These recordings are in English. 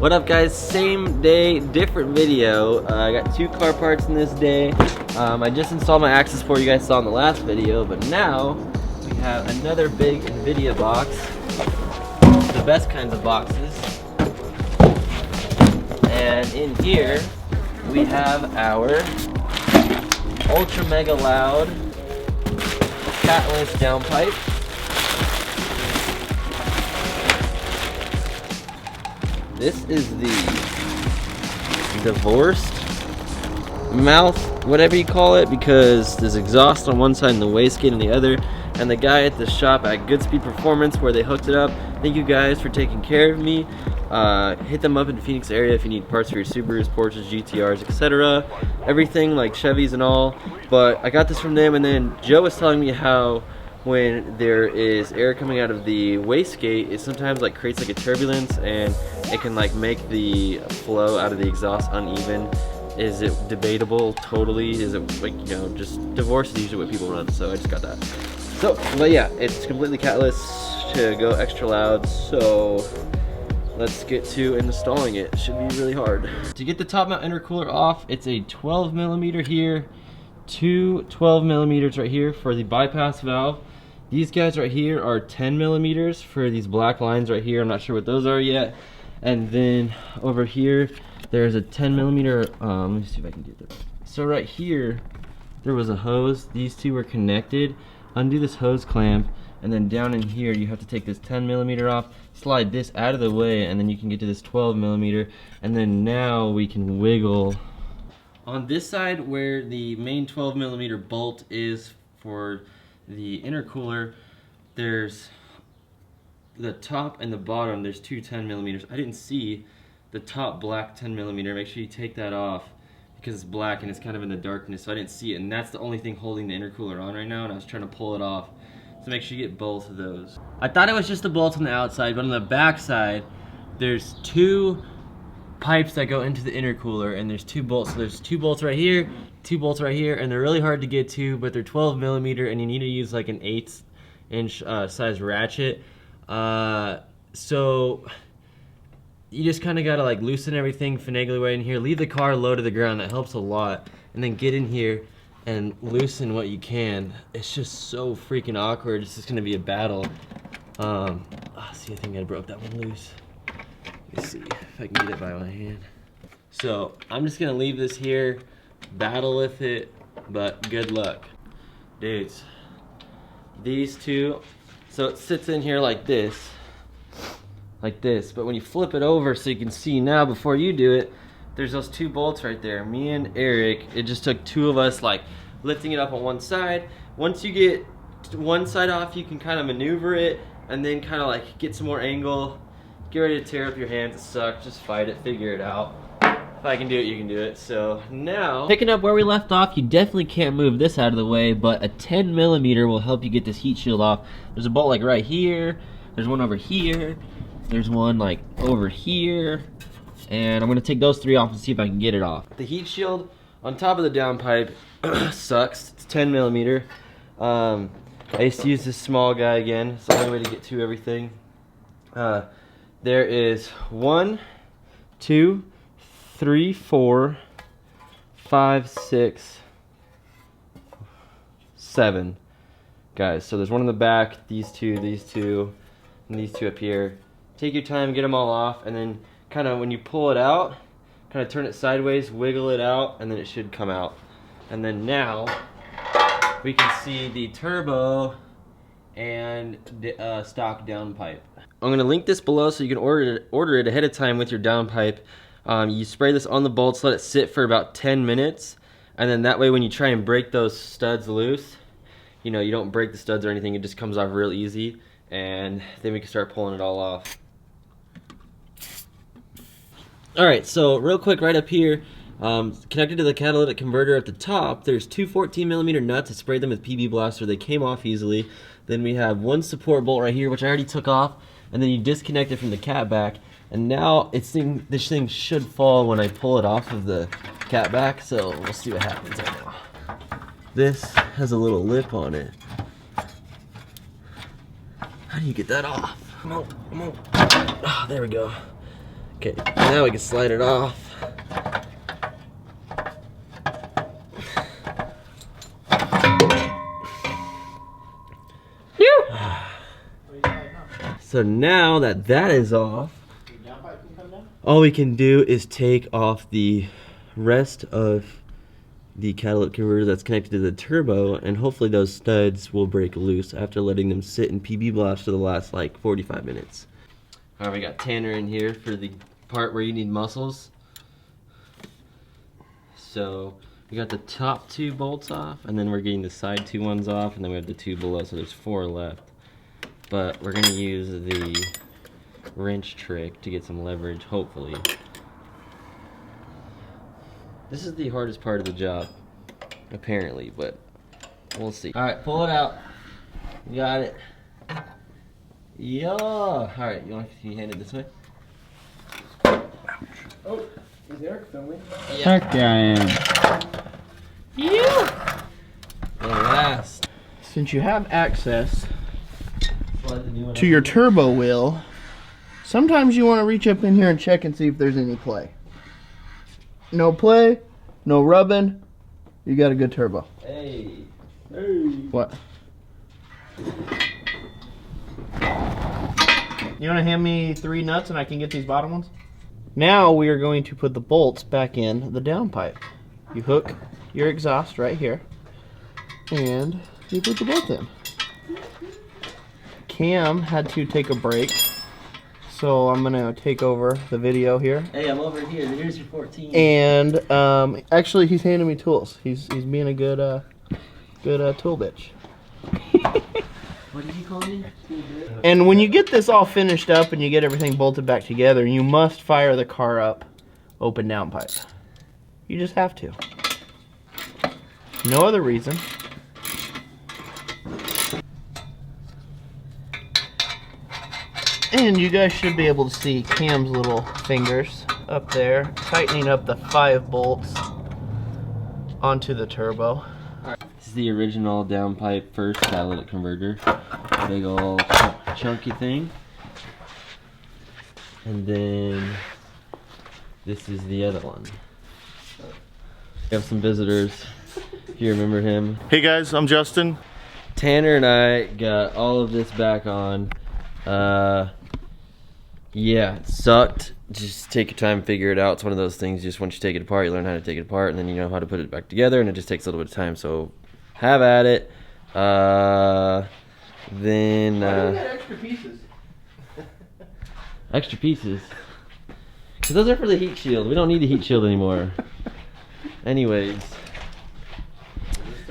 What up guys, same day, different video. I got 2 car parts in this day. I just installed my access port you guys saw in the last video, but now we have another big NVIDIA box. The best kinds of boxes. And in here, we have our ultra mega loud catless downpipe. This is the divorced mouth, whatever you call it, because there's exhaust on one side and the wastegate on the other. And the guy at the shop at Goodspeed Performance where they hooked it up, thank you guys for taking care of me. Hit them up in the Phoenix area if you need parts for your Subarus, Porsches, GTRs, etc. Everything like Chevys and all. But I got this from them, and then Joe was telling me how when there is air coming out of the wastegate, it sometimes like creates like a turbulence and it can like make the flow out of the exhaust uneven. Is it debatable? Totally. Is it like, you know, just divorce is usually what people run, so I just got that. So, but yeah, it's completely catless to go extra loud, so let's get to installing it. It should be really hard. To get the top mount intercooler off, it's a 12mm here, 2 12mm right here for the bypass valve. These guys right here are 10mm for these black lines right here. I'm not sure what those are yet. And then over here, there's a 10mm, let me see if I can get this. So right here, there was a hose. These two were connected. Undo this hose clamp, and then down in here, you have to take this 10mm off, slide this out of the way, and then you can get to this 12mm, and then now we can wiggle. On this side where the main 12mm bolt is for the intercooler, there's the top and the bottom, there's 2 10mm. I didn't see the top black 10mm. Make sure you take that off because it's black and it's kind of in the darkness, so I didn't see it, and that's the only thing holding the intercooler on right now, and I was trying to pull it off. So make sure you get both of those. I thought it was just the bolts on the outside, but on the back side, there's 2 pipes that go into the intercooler, and there's 2 bolts. So there's 2 bolts right here, 2 bolts right here, and they're really hard to get to, but they're 12mm, and you need to use like an 1/8" size ratchet. So you just kind of gotta like loosen everything, finagle your way in here, leave the car low to the ground, that helps a lot, and then get in here and loosen what you can. It's just so freaking awkward. It's just gonna be a battle. See, I think I broke that one loose. Let me see if I can get it by my hand. So I'm just gonna leave this here, battle with it, but good luck. Dudes, these two, so it sits in here like this, but when you flip it over so you can see now before you do it, there's those 2 bolts right there. Me and Eric, it just took 2 of us like lifting it up on one side. Once you get one side off, you can kind of maneuver it and then kind of like get some more angle. Get ready to tear up your hands. It sucks, just fight it, figure it out. If I can do it, you can do it. So now, picking up where we left off, you definitely can't move this out of the way, but a 10mm will help you get this heat shield off. There's a bolt like right here, there's one over here, there's one like over here, and I'm gonna take those 3 off and see if I can get it off. The heat shield on top of the downpipe sucks. It's 10mm. I used to use this small guy again. It's the only way to get to everything. There is 1, 2, 3, 4, 5, 6, 7 guys. So there's one in the back, these two, and these 2 up here. Take your time, get them all off, and then kind of when you pull it out, kind of turn it sideways, wiggle it out, and then it should come out. And then now we can see the turbo and the stock downpipe. I'm gonna link this below so you can order it ahead of time with your downpipe. You spray this on the bolts, let it sit for about 10 minutes, and then that way when you try and break those studs loose, you know, you don't break the studs or anything, it just comes off real easy, and then we can start pulling it all off. Alright, so real quick, right up here, connected to the catalytic converter at the top, there's 2 14mm nuts. I sprayed them with PB Blaster. They came off easily. Then we have 1 support bolt right here, which I already took off, and then you disconnect it from the cat back. And now this thing should fall when I pull it off of the cat back, so we'll see what happens right now. This has a little lip on it. How do you get that off? Come on, come on. Oh, there we go. Okay, now we can slide it off. So now that that is off, all we can do is take off the rest of the catalytic converter that's connected to the turbo, and hopefully those studs will break loose after letting them sit in PB blast for the last like 45 minutes. Alright, we got Tanner in here for the part where you need muscles. So we got the top 2 bolts off, and then we're getting the side 2 ones off, and then we have the 2 below, so there's 4 left. But we're gonna use the wrench trick to get some leverage, hopefully. This is the hardest part of the job, apparently, but we'll see. Alright, pull it out. You got it. Yeah. Alright, can you hand it this way? Oh, is Eric filming? Yeah. Heck yeah, I am. Yeah. The last. Since you have access to your turbo wheel, sometimes you want to reach up in here and check and see if there's any play. No play, no rubbing, you got a good turbo. Hey. Hey. What? You want to hand me 3 nuts and I can get these bottom ones? Now we are going to put the bolts back in the downpipe. You hook your exhaust right here and you put the bolt in. Cam had to take a break, so I'm gonna take over the video here. Hey, I'm over here. Here's your 14. And actually, he's handing me tools. He's being a good tool bitch. What did you call me? And when you get this all finished up and you get everything bolted back together, you must fire the car up open downpipe. You just have to. No other reason. And you guys should be able to see Cam's little fingers up there, tightening up the 5 bolts onto the turbo. This is the original downpipe first catalytic converter. Big old chunky thing. And then this is the other one. We have some visitors, if you remember him. Hey guys, I'm Justin. Tanner and I got all of this back on. Yeah, it sucked. Just take your time and figure it out. It's one of those things, just once you take it apart, you learn how to take it apart, and then you know how to put it back together, and it just takes a little bit of time, so have at it. Then Why do we got extra pieces? extra pieces. Because those are for the heat shield. We don't need the heat shield anymore. Anyways.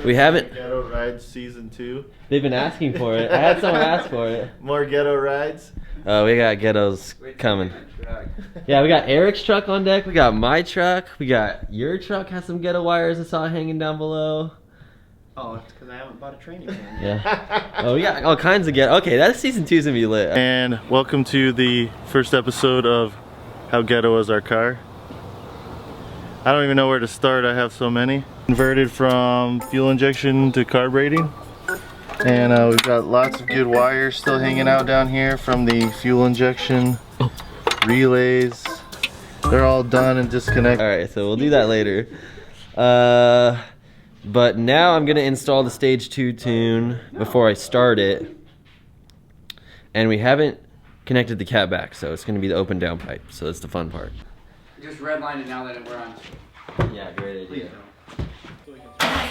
We haven't. Ghetto Rides Season 2. They've been asking for it. I had someone ask for it. More ghetto rides. Oh, we got ghettos coming. Yeah, we got Eric's truck on deck. We got my truck. We got your truck has some ghetto wires I saw hanging down below. Oh, it's because I haven't bought a training van. Yeah. Oh, we got all kinds of ghetto. Okay, that season 2's gonna be lit. And welcome to the first episode of How Ghetto Is Our Car. I don't even know where to start. I have so many. Converted from fuel injection to carbureting. And we've got lots of good wires still hanging out down here from the fuel injection relays. They're all done and disconnected. Alright, so we'll do that later. But now I'm gonna install the stage 2 tune before I start it. And we haven't connected the cat back, so it's gonna be the open downpipe. So that's the fun part. Just redline it now that we're on. Yeah, great idea. Please don't.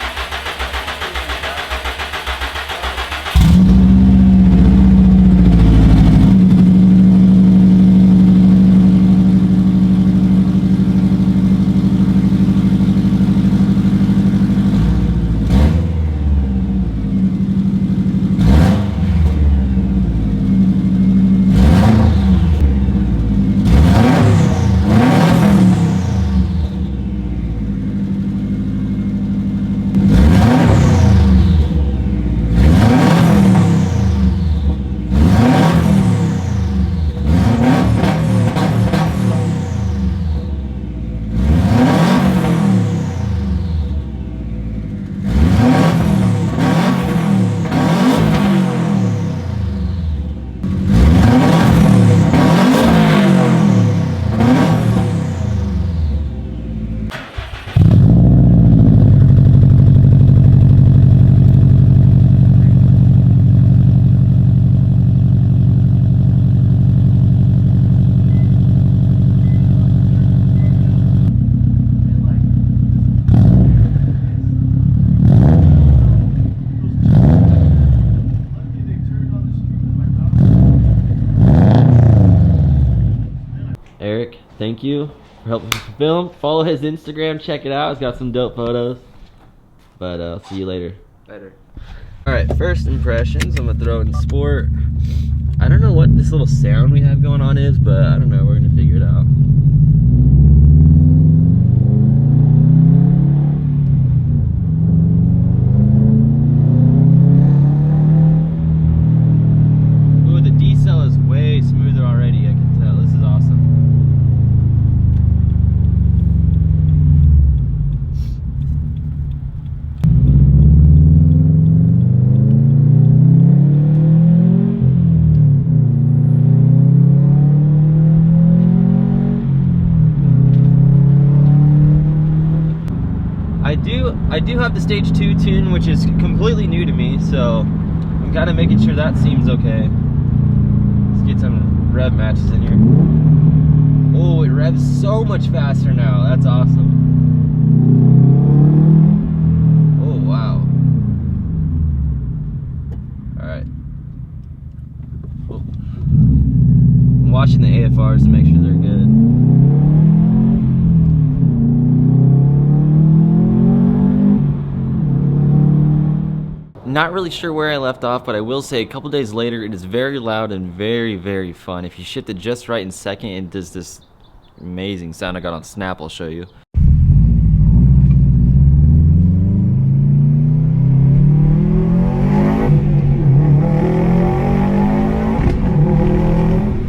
thank you for helping me film. Follow his Instagram, check it out. It's got some dope photos. But I'll see you later. Later. Alright, first impressions. I'm gonna throw in sport. I don't know what this little sound we have going on is, but I don't know. We're gonna figure it out. Ooh, the D-cell is way smoother already. I can tell. This is awesome. I do have the stage 2 tune, which is completely new to me, so I'm kind of making sure that seems okay. Let's get some rev matches in here. Oh, it revs so much faster now. That's awesome. Oh, wow. Alright. Oh. I'm watching the AFRs to make sure they're good. Not really sure where I left off, but I will say a couple days later it is very loud and very, very fun. If you shift it just right in second, it does this amazing sound I got on Snap. I'll show you.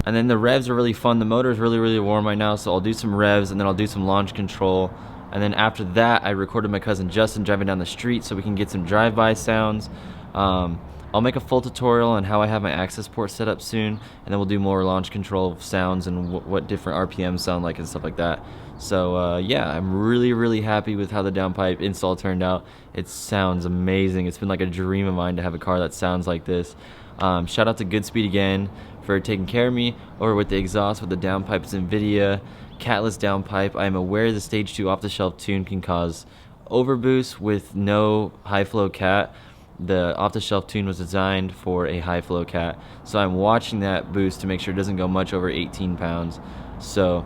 And then the revs are really fun. The motor is really, really warm right now, so I'll do some revs and then I'll do some launch control. And then after that, I recorded my cousin Justin driving down the street so we can get some drive-by sounds. I'll make a full tutorial on how I have my access port set up soon, and then we'll do more launch control sounds and what different RPMs sound like and stuff like that. So yeah, I'm really, really happy with how the downpipe install turned out. It sounds amazing. It's been like a dream of mine to have a car that sounds like this. Shout out to Goodspeed again for taking care of me over with the exhaust with the downpipes NVIDIA catless downpipe. I am aware the stage 2 off-the-shelf tune can cause overboost with no high flow cat. The off-the-shelf tune was designed for a high flow cat, so I'm watching that boost to make sure it doesn't go much over 18 pounds. So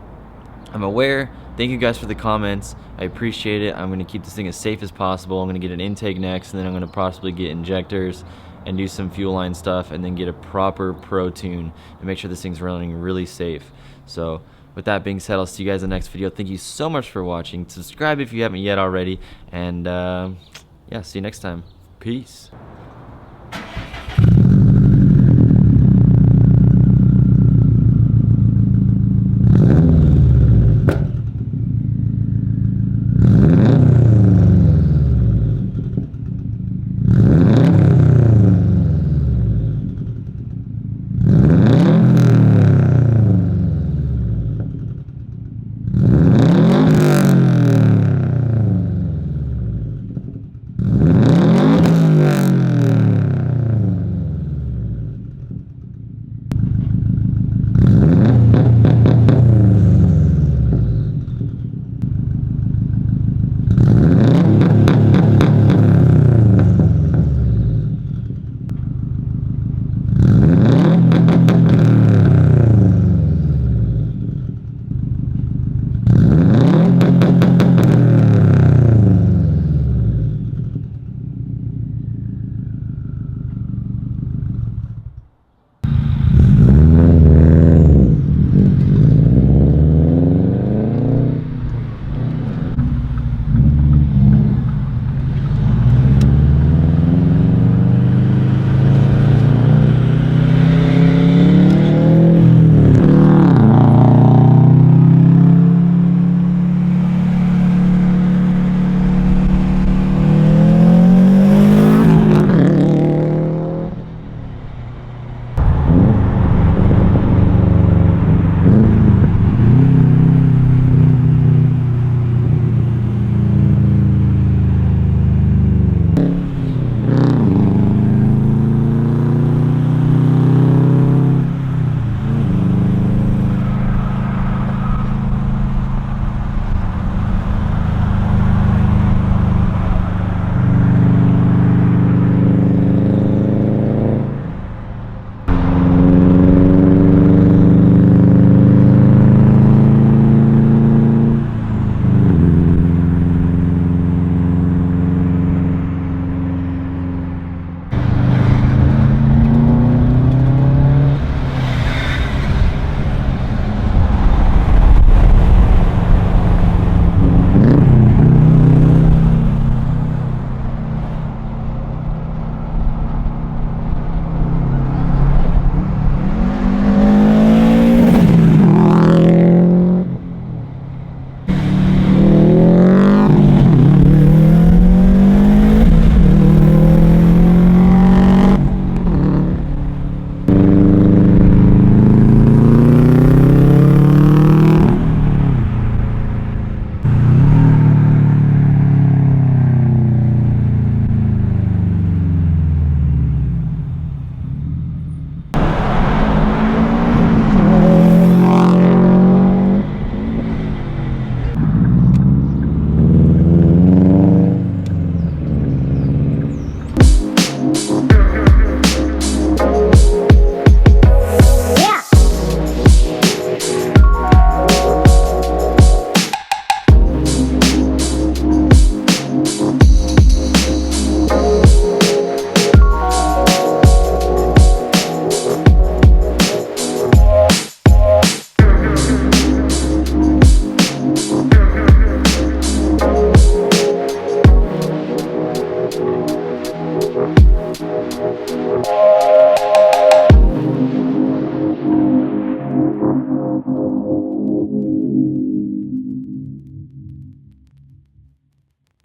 I'm aware. Thank you guys for the comments. I appreciate it. I'm going to keep this thing as safe as possible. I'm going to get an intake next, and then I'm going to possibly get injectors and do some fuel line stuff, and then get a proper pro tune and make sure this thing's running really safe. So with that being said, I'll see you guys in the next video. Thank you so much for watching. Subscribe if you haven't yet already, and yeah, see you next time. Peace.